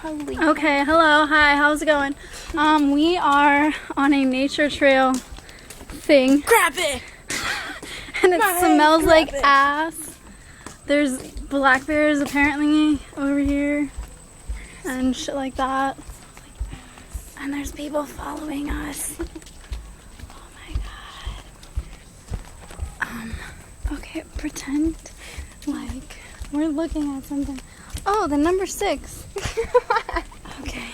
Holy. Okay, hello, hi, how's it going? We are on a nature trail thing. Grab it! And it smells like grab it. ass. There's black bears apparently over here and shit like that. And there's people following us. Oh my god. Okay, pretend like we're looking at something. Oh, the number 6. Okay.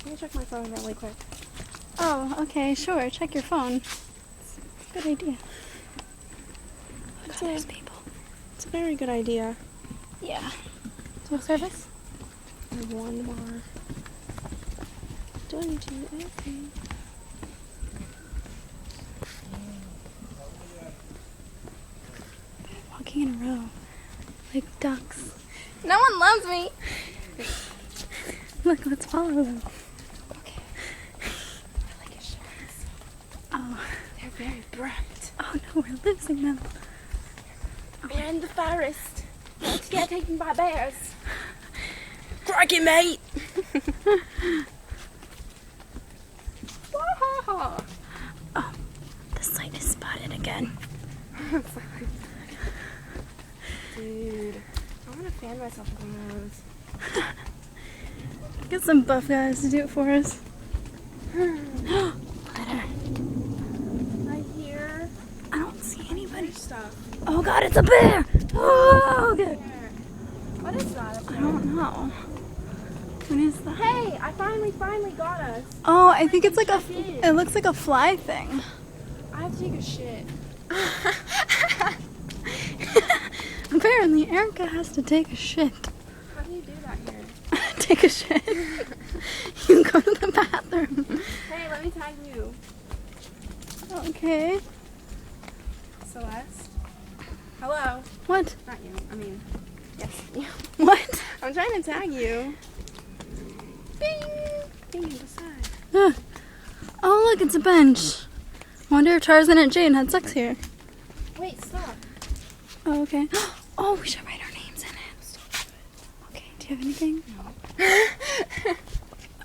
Let me check my phone really quick. Oh, okay, sure. Check your phone. Good idea. It's a very good idea. Yeah. Do you have service? I have one more. Do I need to do anything? Walking in a row. Like ducks. No one loves me! Look, let's follow them. Okay. I like his shorts. Oh. They're very bright. Oh no, we're losing them. We're in the forest. Let's get taken by bears. Crikey, mate! Oh, the site is spotted again. Dude, I want to fan myself with one of those. Get some buff guys to do it for us. Glitter. I hear I don't see anybody. stuff. Oh god, it's a bear! Oh, okay. What is that? I don't know. What is that? Hey, I finally got us. Oh, I think it's like it looks like a fly thing. I have to take a shit. Apparently, Erica has to take a shit. How do you do that here? Take a shit. You go to the bathroom. Hey, let me tag you. Okay. Celeste. Hello. What? Not you. I mean, yes, you. What? I'm trying to tag you. Bing! Bing, beside. Oh, look, it's a bench. Wonder if Tarzan and Jane had sex here. Wait, stop. Oh, okay. Oh, we should write our names in it. Okay, do you have anything? No.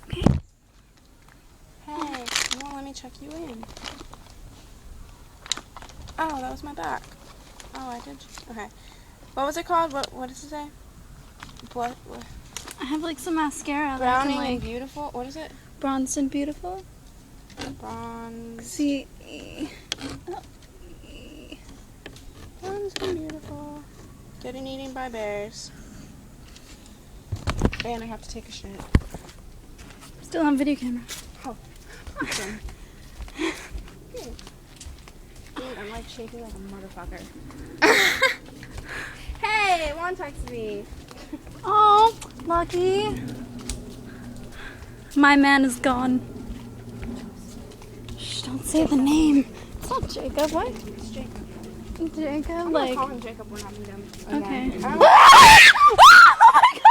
Okay. Hey, you won't let me check you in. Oh, that was my back. Oh, I did. Okay. What was it called? What does it say? What? I have like some mascara. Browning that I and can, like, beautiful. What is it? bronzed and beautiful. Bronze. C. Bronze and beautiful. Getting eaten by bears. And I have to take a shit. Still on video camera. Oh, awesome. Dude, I'm like shaking like a motherfucker. Hey, one texted me. Oh, lucky. My man is gone. Shh, don't say the name. It's not Jacob. What? It's Jacob. Jacob, I'm like. gonna call him Jacob when I'm done. Okay. I'm- Oh my god!